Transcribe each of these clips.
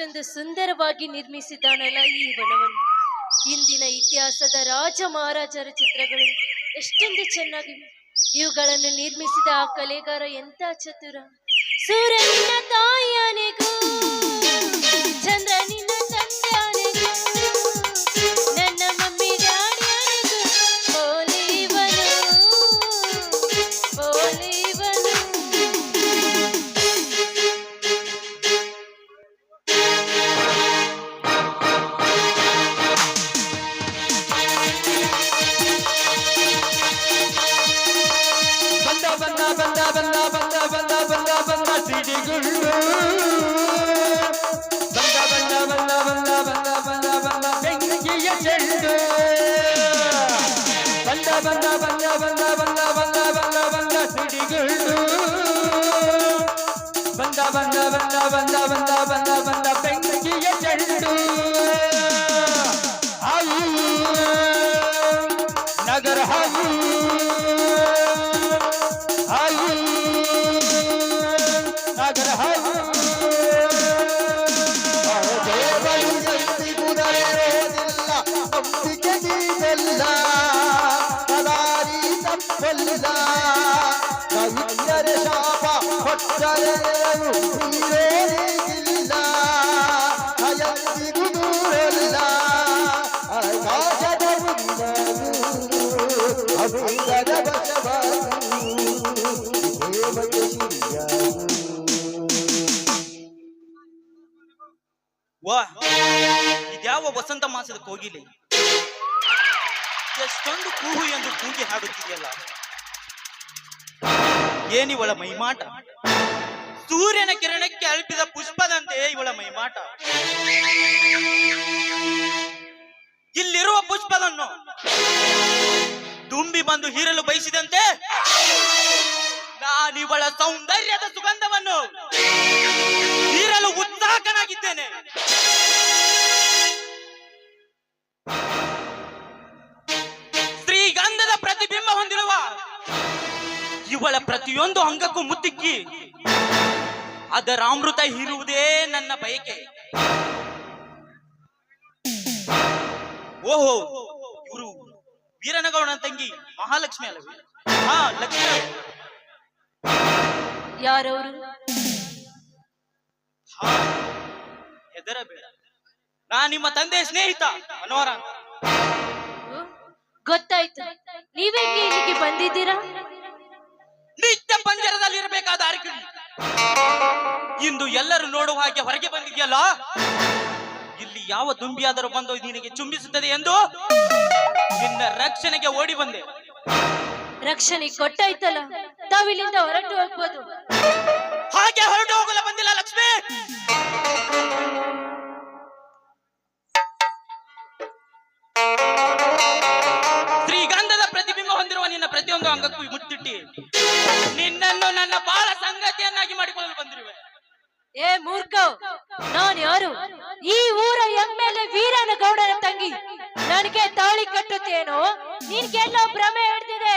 ಎಷ್ಟೊಂದು ಸುಂದರವಾಗಿ ನಿರ್ಮಿಸಿದ್ದಾನಲ್ಲ ಈ ವನವನ್ನು. ಇಂದಿನ ಇತಿಹಾಸದ ರಾಜ ಮಹಾರಾಜರ ಚಿತ್ರಗಳು ಎಷ್ಟೊಂದು ಚೆನ್ನಾಗಿವೆ. ಇವುಗಳನ್ನು ನಿರ್ಮಿಸಿದ ಆ ಕಲೆಗಾರ ಎಂತ ಚತುರ. ಸೂರ್ಯನಿನ ತಾಯಿಯಾನೆಗೂ ಚಂದ್ರನಿನ ತಂದೆಯಾನೆಗೂ ನನ್ನ ಮಮ್ಮಿ ಡ್ಯಾಡಿಯಾನೆಗೂ ಓಲಿವನು ಓಲಿವನು. ಸಿಡಿಗುಳ್ಳು ಬೆಂಕಿಯ ಚೆಂಡು ಬಂದ ಸಿಡಿಗುಳ್ಳು ಬಂದ ಬೆಂಕಿಯ ಚೆಂಡು ಹಾವು ನಗರ ಹಾವು ಹಾವು ನಗರ ಹಾವು ದೇವರು ಎಂದಿಗುದರಿರೋದಿಲ್ಲ ನಂಬಿಕೆಗಿಲ್ಲ ಸದಾರಿ ತಪ್ಪಲ್ಲ ಕವಿಯರ ಶಾಪ ಕೊಟ್ಟರೆ ನೀರೇನಿಲ್ಲ ಎಂದಿಗೂ ದೂರಲ್ಲ ಆಕಾಶದ ಅಭಂಗದ ಬಸವಾಗು ದೇವತೆ ಶಿರಿಯಾಗು. ವಾ, ಇದ್ಯಾವ ವಸಂತ ಮಾಸದ ಕೋಗಿಲೆ, ಎಷ್ಟೊಂದು ಕೂಹು ಎಂದು ಕೂಗಿ ಹಾಡುತ್ತಿದೆಯಲ್ಲ. ಏನಿವಳ ಮೈಮಾಟ, ಸೂರ್ಯನ ಕಿರಣಕ್ಕೆ ಅಲ್ಪಿದ ಪುಷ್ಪದಂತೆ ಇವಳ ಮೈಮಾಟ. ಇಲ್ಲಿರುವ ಪುಷ್ಪವನ್ನು ತುಂಬಿ ಬಂದು ಹೀರಲು ಬಯಸಿದಂತೆ ನಾನಿವಳ ಸೌಂದರ್ಯದ ಸುಗಂಧವನ್ನು ಹೀರಲು ಉತ್ಸಾಹನಾಗಿದ್ದೇನೆ. ಶ್ರೀಗಂಧದ ಪ್ರತಿಬಿಂಬ ಹೊಂದಿರುವ ಇವಳ ಪ್ರತಿಯೊಂದು ಅಂಗಕ್ಕೂ ಮುತ್ತಿಕ್ಕಿ ಅದರ ಅಮೃತ ಹೀರುವುದೇ ನನ್ನ ಬಯಕೆ. ಓಹೋ, ಇವರು ವೀರನಗೌಡನ ತಂಗಿ ಮಹಾಲಕ್ಷ್ಮಿ ಅಲ್ಲವೇ? ಹಾ, ಲಕ್ಷ್ಮಿ. ಯಾರವರು? ಹೆದರಬೇಡ, ನಾ ನಿಮ್ಮ ತಂದೆ ಸ್ನೇಹಿತ ಮನೋಹರ ಅಂತ. ಗೊತ್ತಾಯ್ತು. ನೀವೇಕೆ ಇಲ್ಲಿಗೆ ಬಂದಿದ್ದೀರಾ? ನಿತ್ಯ ಪಂಜರದಲ್ಲಿರಬೇಕಾದ ಅರಕೆ ಇಂದು ಎಲ್ಲರೂ ನೋಡುವ ಹಾಗೆ ಹೊರಗೆ ಬಂದಿದೆಯಲ್ಲ. ಇಲ್ಲಿ ಯಾವ ದುಂಬಿಯಾದರೂ ಬಂದು ನಿನಗೆ ಚುಂಬಿಸುತ್ತದೆ ಎಂದು ನಿನ್ನ ರಕ್ಷಣೆಗೆ ಓಡಿ ಬಂದೆ. ರಕ್ಷಣೆ ಕೊಟ್ಟಾಯ್ತಲ್ಲ, ತಾವಿಲ್ಲಿಂದ ಹೊರಟು ಹೋಗ್ಬೋದು. ಹಾಗೆ ಹೊರಟು ಹೋಗಲು ಬಂದಿಲ್ಲ ಲಕ್ಷ್ಮಿ. ಶ್ರೀಗಂಧದ ಪ್ರತಿಬಿಂಬ ಹೊಂದಿರುವ ನಿನ್ನ ಪ್ರತಿಯೊಂದು ಅಂಗಕ್ಕೂ ಮುತ್ತಿಟ್ಟಿ ನಿನ್ನನ್ನು ನನ್ನ ಬಾಳ ಸಂಗತಿಯನ್ನಾಗಿ ಮಾಡಿಕೊಳ್ಳಲು ಬಂದಿರುವೆ. ಏ ಮೂರ್ಖ, ನಾನು ಯಾರು? ಈ ಊರ ಎಮ್ಮೆಲ್ಯೆ ವೀರನಗೌಡನ ತಂಗಿ. ನನಗೆ ತಾಳಿ ಕಟ್ಟುತ್ತೇನೋ? ನಿನ್ಗೆಲ್ಲೋ ಭ್ರಮೆ ಹಿಡ್ದಿದೆ.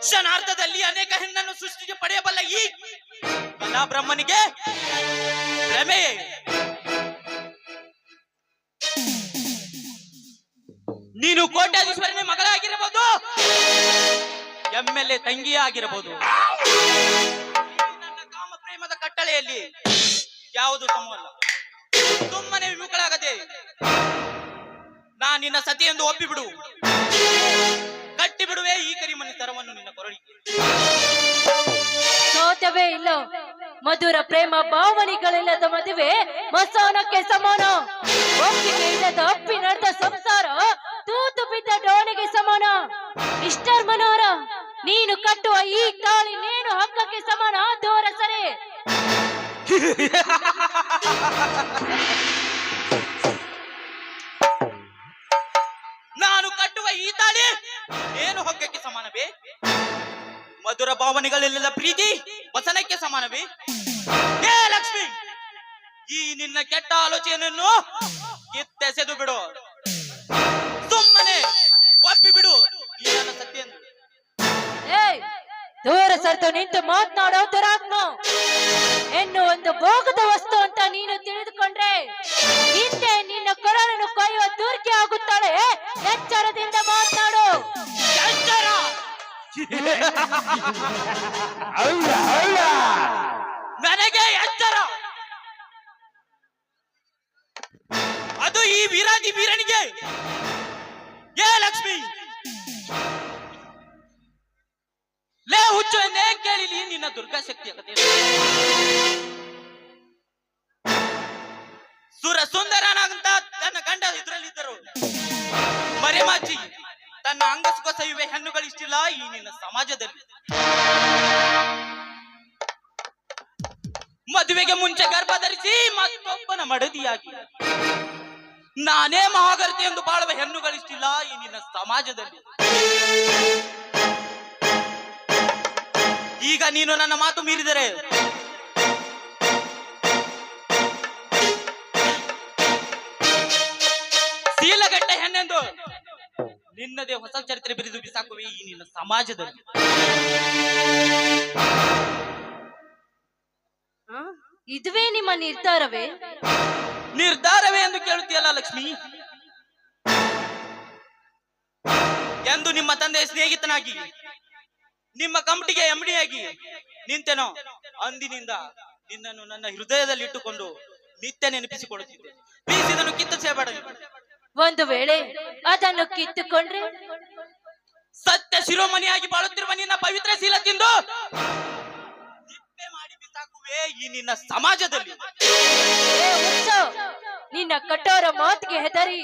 ಕ್ಷಣಾರ್ಧದಲ್ಲಿ ಅನೇಕ ಹೆಣ್ಣನ್ನು ಸೃಷ್ಟಿಗೆ ಪಡೆಯಬಲ್ಲ ಈ ಬ್ರಹ್ಮನಿಗೆ ಭ್ರಮೆ. ನೀನು ಕೋಟ್ಯಾಧೀಶ್ವರನೇ ಮಗಳಾಗಿರಬಹುದು, ಎಮ್ಮೆಲ್ಯೆ ತಂಗಿಯೇ ಆಗಿರಬಹುದು. ನನ್ನ ಕಾಮ ಪ್ರೇಮದ ಕಟ್ಟಳೆಯಲ್ಲಿ ಯಾವುದು ಸಮವಲ್ಲ. ಸುಮ್ಮನೆ ವಿಮುಖಳಾಗದೆ ನಾ ನಿನ್ನ ಸತಿಯೆಂದು ಒಪ್ಪಿಬಿಡು. ಕಟ್ಟಿ ಬಿಡುವೆ ಈ ಕರಿಮನಿ ತರವನ್ನು ನಿನ್ನ ಕೊರಳಿಗೆ. ಸೋತವೇ ಇಲ್ಲ. ಮಧುರ ಪ್ರೇಮ ಭಾವನೆಗಳಿಲ್ಲದ ಮದುವೆ ಮಸಾನಕ್ಕೆ ಸಮಾನ. ಒಪ್ಪಿಗೆ ಇಲ್ಲದ ಅಪ್ಪಿ ನಡೆದ ಸಂಸಾರ ತೂತು ಬಿದ್ದ ಡೋಣಿಗೆ ಸಮಾನ. ಮಿಸ್ಟರ್ ಮನೋಹರ, ನೀನು ಕಟ್ಟುವ ಈ ತಾಳಿ ನೇಣು ಹಗ್ಗಕ್ಕೆ ಸಮಾನ. ದೂರ ಸರಿ. ನಾನು ಕಟ್ಟುವ ಈ ತಾಳಿ ಏನು ಹಗ್ಗಕ್ಕೆ ಸಮಾನವೇ? ಮಧುರ ಭಾವನೆಗಳಿಲ್ಲದ ಪ್ರೀತಿ ವಸನಕ್ಕೆ ಸಮಾನವೇ? ಹೇ ಲಕ್ಷ್ಮಿ, ಈ ನಿನ್ನ ಕೆಟ್ಟ ಆಲೋಚನೆಯನ್ನು ಕಿತ್ತೆಸೆದು ಬಿಡು. ಸುಮ್ಮನೆ ಒಪ್ಪಿ ಬಿಡು. ಈ ನನ್ನ ದೂರ ಸರಿದು ನಿಂತು ಮಾತನಾಡೋ ದುರಾತ್ಮ. ಹೆಣ್ಣು ಒಂದು ಭೋಗದ ವಸ್ತು ಅಂತ ನೀನು ತಿಳಿದುಕೊಂಡ್ರೆ ಹಿಂದೆ ನಿನ್ನ ಕೊರಳನ್ನು ಕೊಯ್ಯುವ ದುರ್ಗೆ ಆಗುತ್ತಾಳೆ. ಎಚ್ಚರದಿಂದ ಮಾತನಾಡು. ಎಚ್ಚರ! ನನಗೆ ಎಚ್ಚರ! ಅದು ಈ ವೀರಾದಿ ವೀರನಿಗೆ. ಏ ಲಕ್ಷ್ಮಿ, ಲೇ ಹುಚ್ಚು ಎಂದೇ ಕೇಳಿಲಿ ನಿನ್ನ ದುರ್ಗಾ ಶಕ್ತಿಯ ಕಥೆ. ಸುರ ಸುಂದರನಾಗಂತ ತನ್ನ ಗಂಡ ಇದರಲ್ಲಿದ್ದರು. ಮರೆಮಾಚಿ ತನ್ನ ಅಂಗಸುಖ ಸವಿವೆ ಹೆಣ್ಣುಗಳಿಷ್ಟಿಲ್ಲ ಈ ನಿನ್ನ ಸಮಾಜದಲ್ಲಿ. ಮದುವೆಗೆ ಮುಂಚೆ ಗರ್ಭ ಧರಿಸಿ ಮತ್ತೊಬ್ಬನ ಮಡದಿಯಾಗಿ ನಾನೇ ಮಹಾಗರ್ತಿ ಎಂದು ಬಾಳುವ ಹೆಣ್ಣುಗಳಿಷ್ಟಿಲ್ಲ ಈ ನಿನ್ನ ಸಮಾಜದಲ್ಲಿ. ಈಗ ನೀನು ನನ್ನ ಮಾತು ಮೀರಿದರೆ ಶೀಲಗಟ್ಟ ಹೆಣ್ಣೆಂದು ನಿನ್ನದೇ ಹೊಸ ಚರಿತ್ರೆ ಬಿರಿದು ಬಿಸಾಕುವೆ ಈ ನಿನ್ನ ಸಮಾಜದಲ್ಲಿ. ಇದುವೇ ನಿಮ್ಮ ನಿರ್ಧಾರವೇ? ನಿರ್ಧಾರವೇ ಎಂದು ಕೇಳುತ್ತೀಯಲ್ಲ ಲಕ್ಷ್ಮಿ. ಎಂದು ನಿಮ್ಮ ತಂದೆ ಸ್ನೇಹಿತನಾಗಿ ನಿಮ್ಮ ಕಮಿಟಿಗೆ ಎಂಡಿಯಾಗಿ ನಿಂತೆನೋ ಅಂದಿನಿಂದ ನಿನ್ನನ್ನು ನನ್ನ ಹೃದಯದಲ್ಲಿ ಇಟ್ಟುಕೊಂಡು ನಿತ್ಯ ನೆನಪಿಸಿಕೊಳ್ಳುತ್ತಿದ್ದೆ. ಪ್ಲೀಸ್ ಇದನ್ನು ಕಿತ್ತು ಸೇಬೇಡ. ಒಂದು ವೇಳೆ ಅದನ್ನು ಕಿತ್ತುಕೊಂಡ್ರೆ ಸತ್ಯ ಶಿರೋಮಣಿಯಾಗಿ ಬಾಳುತ್ತಿರುವ ನಿನ್ನ ಪವಿತ್ರ ಶೀಲ ತಿಂದು ನಿಪ್ಪೆ ಮಾಡಿ ಬಿಸಾಕುವೆ ಈ ನಿನ್ನ ಸಮಾಜದಲ್ಲಿ. ಏ ಹುಚ್ಚು, ನಿನ್ನ ಕಠೋರ ಮಾತಿಗೆ ಹೆದರಿ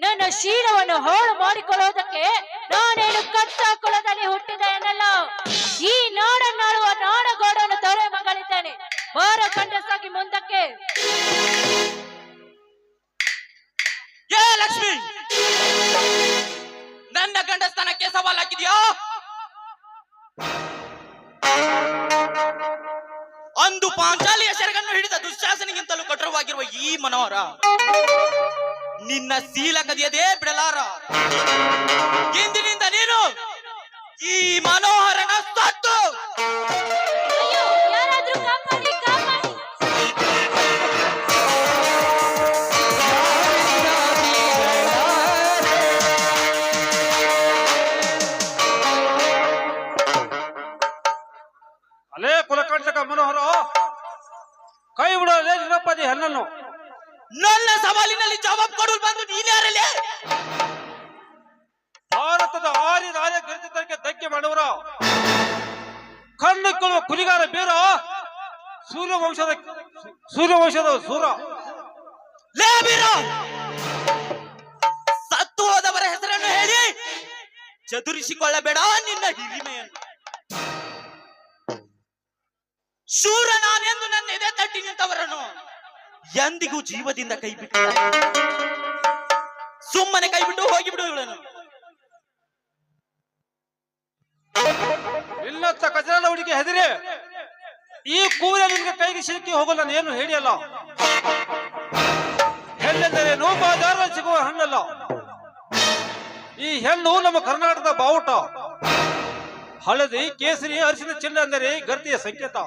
ನನ್ನ ಶೀಲವನ್ನು ಹಾಳು ಮಾಡಿಕೊಳ್ಳುವುದಕ್ಕೆ ನಾನೇನು ಕಚ್ಚಾಕುಳದಲ್ಲಿ ಹುಟ್ಟಿದೆ ಎನ್ನಲ್ಲ. ಈ ನಾಡನ್ನಾಳುವ ನಾಡಗೌಡನ ತೊರೆ ಮಗಳಿದ್ದೇನೆ. ಬಾರ ಗಂಡಸಾಗಿ ಮುಂದಕ್ಕೆ. ಏ ಲಕ್ಷ್ಮಿ, ನನ್ನ ಗಂಡಸ್ಥಾನಕ್ಕೆ ಸವಾಲ್ ಹಾಕಿದ್ಯಾ? ಅಂದು ಪಾಂಚಾಲಿಯ ಸೆರಗನ್ನು ಹಿಡಿದ ದುಶ್ಯಾಸನಿಗಿಂತಲೂ ಕಠೋರವಾಗಿರುವ ಈ ಮನೋಹರ ನಿನ್ನ ಶೀಲ ಕದಿಯದೇ ಬಿಡಲಾರ. ಇಂದಿನಿಂದ ನೀನು ಈ ಮನೋಹರನ ಸತ್ತು. ಅಯ್ಯೋ, ಯಾರಾದ್ರೂ ಕಾಪಾಡಿ, ಕಾಪಾಡಿ. ಅಲೇ ಕುಲಕಂಟಕ ಮನೋಹರ, ಕೈ ಬಿಡೋದೇ ನಿರಪದಿ ಹೆಣ್ಣನ್ನು. ನನ್ನ ಸವಾಲಿನಲ್ಲಿ ಜವಾಬ್ ಕೊಡಲು ಬಂದು ನೀನ್ಯಾರಲ್ಲೇ? ಭಾರತದ ಆರಿ ರಾಜ ಗರಿತಕ್ಕೆ ಧಕ್ಕೆ ಮಾಡುವರ ಕಣ್ಣಿಕ್ಕುವ ಕುಲಿಗಾರ ಬೀರ ಸೂರ್ಯವಂಶದ ಸೂರ. ಲೇ ಬೀರ, ಸತ್ತು ಹೋದವರ ಹೆಸರನ್ನು ಹೇಳಿ ಚದುರಿಸಿಕೊಳ್ಳಬೇಡ ನಿನ್ನ ಹಿರಿಮೆಯನ್ನು. ಶೂರ ನಾನೆಂದು ನನ್ನ ಎದೆ ತಟ್ಟಿ ನಿಂತವರನ್ನು ಎಂದಿಗೂ ಜೀವದಿಂದ ಕೈಬಿಟ್ಟು ಸುಮ್ಮನೆ ಕೈಬಿಟ್ಟು ಹೋಗಿಬಿಡು ಇವಳನ್ನು. ಇಲ್ಲತ್ತ ಕಜರಾಲ ಹುಡುಗಿ ಹೆದರಿ ಈ ಕೂರ ನಿನ್ಗೆ ಕೈಗೆ ಸಿಕ್ಕಿ ಹೋಗಲ್ಲ ಏನು ಹೇಳಿಯಲ್ಲ. ಹೆಣ್ಣೆಂದರೆ ಬಾಜಾರಲ್ಲಿ ಸಿಗುವ ಹಣ್ಣಲ್ಲ. ಈ ಹೆಣ್ಣು ನಮ್ಮ ಕರ್ನಾಟಕದ ಬಾವುಟ. ಹಳದಿ, ಕೇಸರಿ, ಅರಿಶಿನ ಚಿನ್ನ ಅಂದರೆ ಗರ್ತಿಯ ಸಂಕೇತ.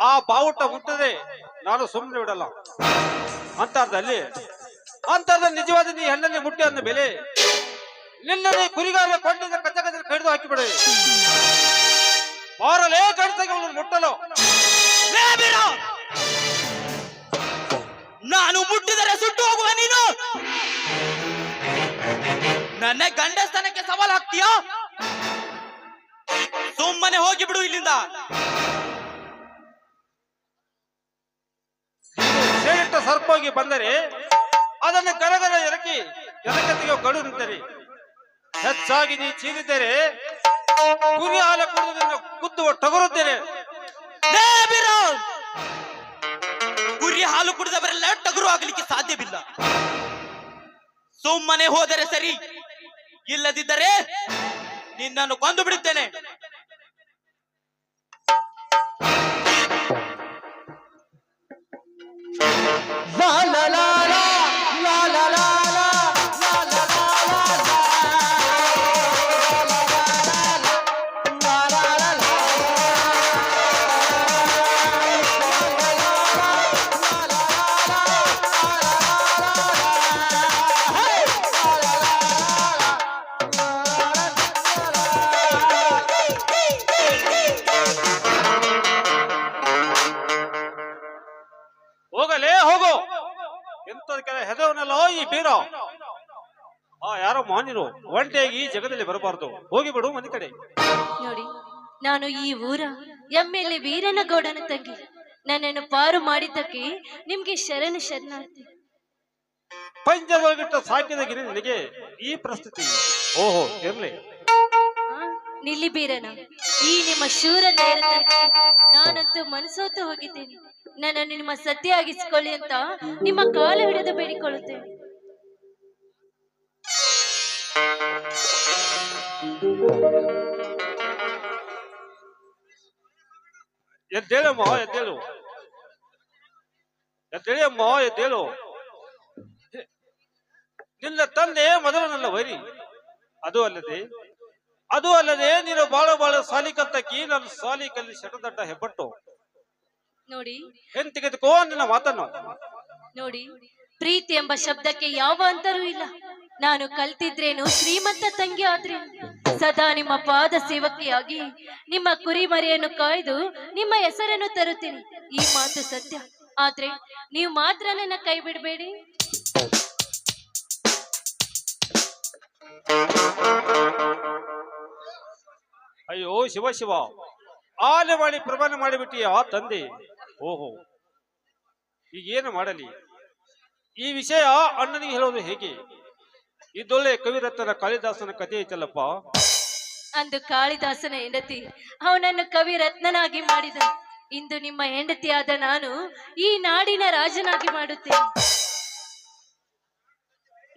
ಆ ಬಾವುಟ ಮುಟ್ಟದೆ ನಾನು ಸುಮ್ಮನೆ ಬಿಡಲ್ಲ. ಅಂತರ್ದಲ್ಲಿ ನಿಜವಾದ ನೀ ಹೆಣ್ಣಲ್ಲಿ ಮುಟ್ಟಿ ಅಂದ ಬೆಲೆ ನಿನ್ನಲ್ಲಿ ಕುರಿಗಾರ ಕೊಂಡಿದ್ದ ಕಚ್ಚ ಕಚ್ಚ ಕಡಿದು ಹಾಕಿಬಿಡ. ಬಾರಲೇ ಕಡಿತಾಗಿ ಅವನು ಮುಟ್ಟಲು. ನಾನು ಮುಟ್ಟಿದರೆ ಸುಟ್ಟು ಹೋಗುವ ನೀನು ನನ್ನ ಗಂಡಸ್ಥಾನಕ್ಕೆ ಸವಾಲ್ ಹಾಕ್ತೀಯಾ? ಸುಮ್ಮನೆ ಹೋಗಿಬಿಡು ಇಲ್ಲಿಂದ. ಸೇರಿಟ್ಟ ಸರ್ಪೋಗಿ ಬಂದರೆ ಅದನ್ನು ಗರಗರ ಎರಕಿ ಎದಕ್ಕೆ ತೆಗೆಯೋ ಗಡು ನಿಂತರೆ ಹೆಚ್ಚಾಗಿ ನೀ ಚೀರಿದರೆ ಕುರಿ ಹಾಲ ಕುಡಿದು ಕುದ್ದು ಟಗರುತ್ತೇನೆ. ಕುರಿ ಹಾಲು ಕುಡಿದವರೆಲ್ಲ ಟಗರು ಆಗಲಿಕ್ಕೆ ಸಾಧ್ಯವಿಲ್ಲ. ಸುಮ್ಮನೆ ಹೋದರೆ ಸರಿ, ಇಲ್ಲದಿದ್ದರೆ ನಿನ್ನನ್ನು ಕೊಂದು ಬಿಡುತ್ತೇನೆ. La la la la la la la la la la la la la la la la la ಈ ಬೀರ ಯಾರೋ ಮಾನ್ಯರು ಒಂಟಿಯಾಗಿ ಈ ಜಗದಲ್ಲಿ ಬರಬಾರದು. ಹೋಗಿ ಬಿಡು ಮನೆ ಕಡೆ. ನೋಡಿ, ನಾನು ಈ ಊರ ಎಮ್ಮೆಲ್ಲೆ ವೀರನಗೌಡನ ತಂಗಿ. ನನ್ನನ್ನು ಪಾರು ಮಾಡಿದ್ದಕ್ಕೆ ನಿಮ್ಗೆ ಶರಣಾರ್ಥಿ. ಪಂಜರೊಳಗಿಟ್ಟ ಸಾಕಿದ ಗಿರಿ ನಿನಗೆ ಈ ಪರಿಸ್ಥಿತಿ. ಓಹೋ, ಇರ್ಲಿ. ನಿಲ್ಲಿ ಬೀರನ, ಈ ನಿಮ್ಮ ಶೂರ ಧೈರ್ಯಕ್ಕೆ ನಾನಂತೂ ಮನಸೋತು ಹೋಗಿದ್ದೇನೆ. ನನ್ನನ್ನು ನಿಮ್ಮ ಸತ್ಯ ಆಗಿಸಿಕೊಳ್ಳಿ ಅಂತ ನಿಮ್ಮ ಕಾಲು ಹಿಡಿದು ಬೇಡಿಕೊಳ್ಳುತ್ತೇನೆ. ಎದ್ದೇಳಮ್ಮ, ಎದ್ದೇಳು. ಎದ್ದೇಳಮ್ಮ, ಎದ್ದೇಳು. ನಿನ್ನ ತಂದೆ ಮೊದಲು ನನ್ನ ವೈರಿ. ಅದು ಅಲ್ಲದೆ ನೀನು ಬಾಳ ಸಾಲಿ ಕಲ್ತಕ್ಕಿ, ನನ್ನ ಸಾಲಿ ಕಲ್ಲಿ ಶಟದಡ್ಡ ಹೆಬ್ಬಟ್ಟು. ನೋಡಿ, ತೆಗೆದುಕೋ ನಿನ್ನ ಮಾತನ್ನು. ನೋಡಿ, ಪ್ರೀತಿ ಎಂಬ ಶಬ್ದಕ್ಕೆ ಯಾವ ಅಂತರೂ ಇಲ್ಲ. ನಾನು ಕಲ್ತಿದ್ರೇನು, ಶ್ರೀಮಂತ ತಂಗಿ ಆದ್ರೇನು, ಸದಾ ನಿಮ್ಮ ಪಾದ ಸೇವಕಿಯಾಗಿ ನಿಮ್ಮ ಕುರಿಮರಿಯನ್ನು ಕಾಯ್ದು ನಿಮ್ಮ ಹೆಸರನ್ನು ತರುತ್ತೀನಿ. ಈ ಮಾತು ಸತ್ಯ. ಆದ್ರೆ ನೀವು ಮಾತ್ರ ನನ್ನ ಕೈ ಬಿಡಬೇಡಿ. ಅಯ್ಯೋ ಶಿವ, ಆಲೆ ಮಾಡಿ ಪ್ರಮಾಣ ಮಾಡಿಬಿಟ್ಟಿಯ ತಂದೆ. ಓಹೋ, ಈಗೇನು ಮಾಡಲಿ? ಈ ವಿಷಯ ಅಣ್ಣನಿಗೆ ಹೇಳೋದು ಹೇಗೆ? ಇದೊಳ್ಳೆ ಕವಿರತ್ನ ಕಾಳಿದಾಸನ ಕಥೆ ಐತಲ್ಲಪ್ಪ. ಅಂದು ಕಾಳಿದಾಸನ ಹೆಂಡತಿ ಅವನನ್ನು ಕವಿರತ್ನನಾಗಿ ಮಾಡಿದ. ಇಂದು ನಿಮ್ಮ ಹೆಂಡತಿಯಾದ ನಾನು ಈ ನಾಡಿನ ರಾಜನಾಗಿ ಮಾಡುತ್ತೇನೆ.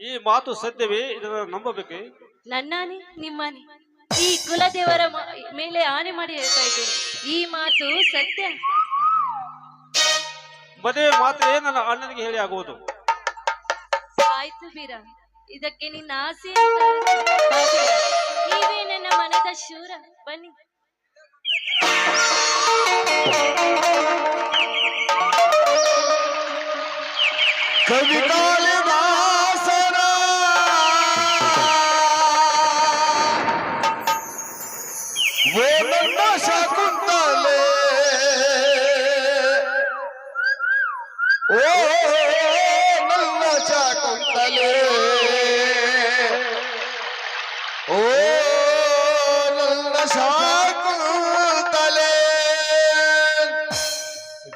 ಈ ಮಾತು ಸತ್ಯವೇ? ಇದನ್ನು ನಂಬಬೇಕೆ? ನನ್ನಾನೆ ನಿಮ್ಮನೆ, ಈ ಕುಲದೇವರ ಮೇಲೆ ಆನೆ ಮಾಡಿ ಹೇಳ್ತಾ ಇದ್ದೇನೆ. ಈ ಮಾತು ಸತ್ಯ. ಮದುವೆ ಮಾತ್ರ ನನ್ನ ಅಣ್ಣನಿಗೆ ಹೇಳಿ ಆಗುವುದು. ಆಯ್ತು ಬೀರ, ಇದಕ್ಕೆ ನಿನ್ನ ಆಸೆ ಅಂತ ನೀವೇ ನನ್ನ ಮನದ ಶೂರ. ಬನ್ನಿ. ಕವಿ ಕಾಳಿದಾಸನ ಓ ನನ್ನ ಶಕುಂತಲೆ, ಓ ನನ್ನ ಶಕುಂತಲೆ, ಓ ನನ್ನ ಶಕುಂತಲೆ.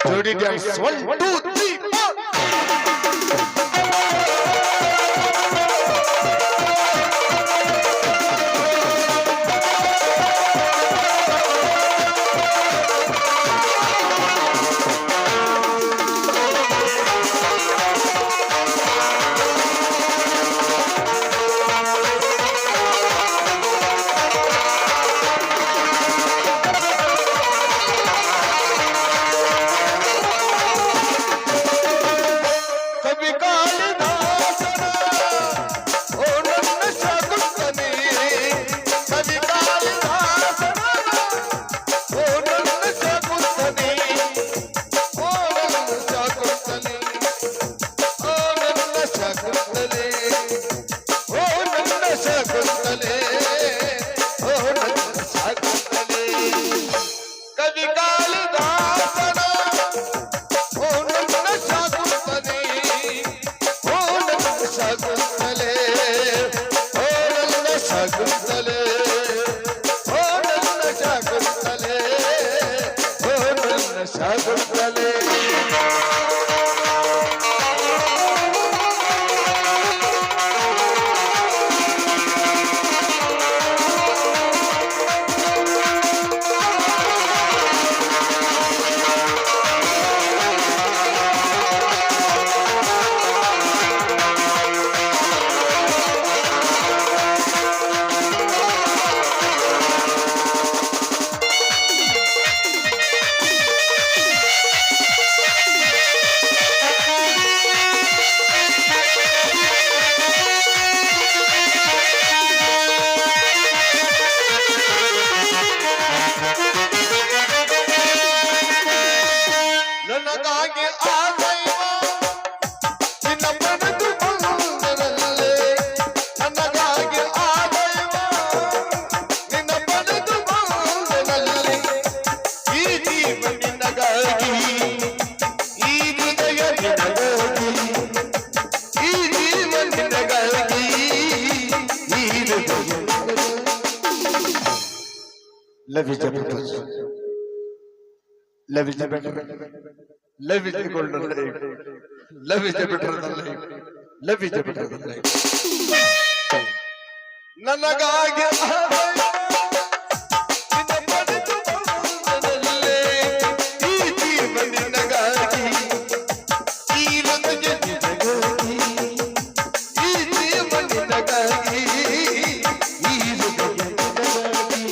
ಜೋಡಿ dance 1 2 3 Love is the purpose. Love is the better. Love is the golden life. Love is the better than life. Love is the better than life. ನನಗಾಗಿ ಈ ಜೀವ ನಿನಗಾಗಿ ಈ ಹೃದಯ ನಿನಗಾಗಿ ಈ ಜೀವ ನಿನಗಾಗಿ ಈ ಹೃದಯ ನಿನಗಾಗಿ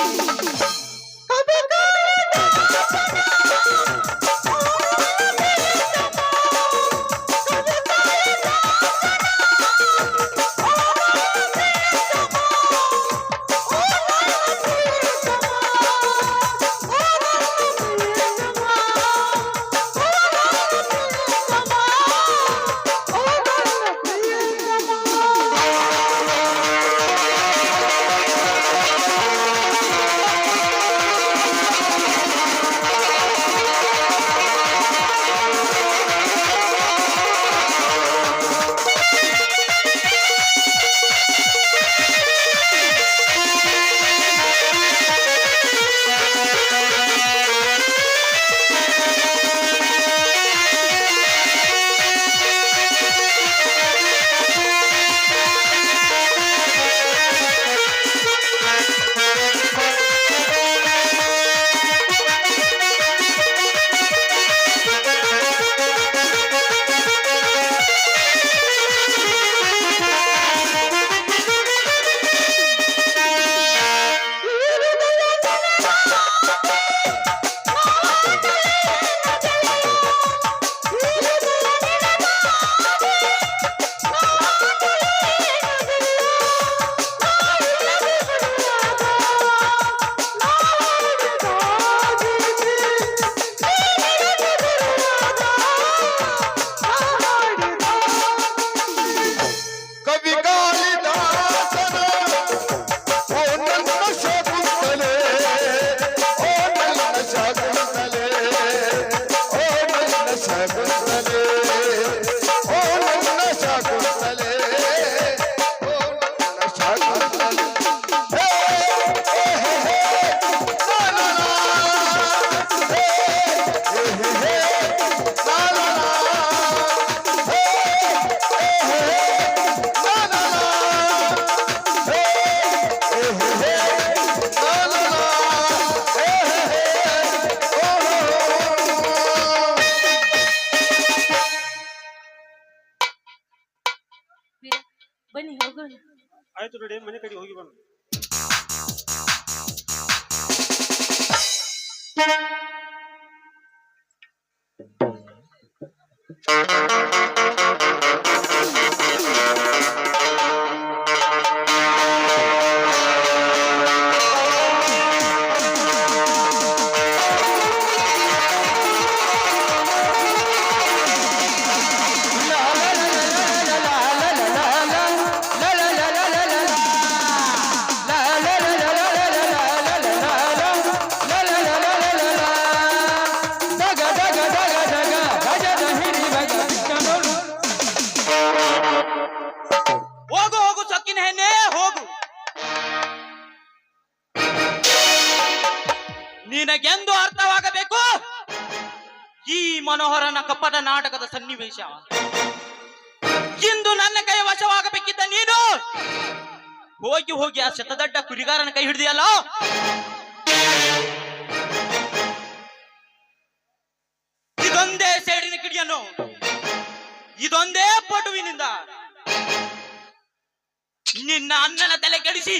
ಕವಿ ಕಾಳಿದಾಸನ ಓ ನನ್ನ ಶಕುಂತಲೆ ಓ ನನ್ನ ಶಕುಂತಲೆ ಓ ನನ್ನ ಶಕುಂತಲೆ ಓ ನನ್ನ ಶಕುಂತಲೆ ಓ ನನ್ನ ಶಕುಂತಲೆ ಹೇ ಹೇ ಹೇ ಲಾ ಲಾ ಲಾ ಹೇ ಹೇ ಹೇ ಲಾ ಲಾ ಲಾ ಹೇ ಹೇ ಹೇ ವೀರ, ಬನ್ನಿ ಹೋಗೋಣ. ಆಯ್ತು ನೋಡಿ, ಮನೆ ಕಡೆ ಹೋಗಿ ಬರೋಣ. ಹೋಗು ಹೋಗು ಸೊಕ್ಕಿನ ಹೆಣ್ಣೆ ಹೋಗು. ನಿನಗೆಂದು ಅರ್ಥವಾಗಬೇಕು ಈ ಮನೋಹರನ ಕಪ್ಪಟ ನಾಟಕದ ಸನ್ನಿವೇಶ. ಇಂದು ನನ್ನ ಕೈ ವಶವಾಗಬೇಕಿದ್ದ ನೀನು ಹೋಗಿ ಹೋಗಿ ಆ ಶತದಡ್ಡ ಕುರಿಗಾರನ ಕೈ ಹಿಡಿದಿಯಲ್ಲ. ಇದೊಂದೇ ಸೇಡಿನ ಕಿಡಿಯನ್ನು, ಇದೊಂದೇ ಪಟುವಿನಿಂದ ನಿನ್ನ ಅಣ್ಣನ ತಲೆ ಕೆಡಿಸಿ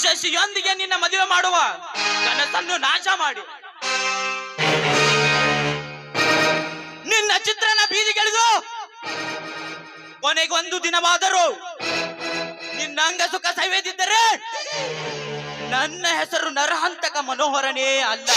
ಶಶಿಯೊಂದಿಗೆ ನಿನ್ನ ಮದುವೆ ಮಾಡುವ ಕನಸನ್ನು ನಾಶ ಮಾಡಿ ನಿನ್ನ ಚಿತ್ರನ ಬೀದಿಗೆಳೆದು ಕೊನೆಗೊಂದು ದಿನವಾದರೂ ನಿನ್ನ ಅಂಗ ಸುಖ ಸವಿಯದಿದ್ದರೆ ನನ್ನ ಹೆಸರು ನರಹಂತಕ ಮನೋಹರನೇ ಅಲ್ಲ.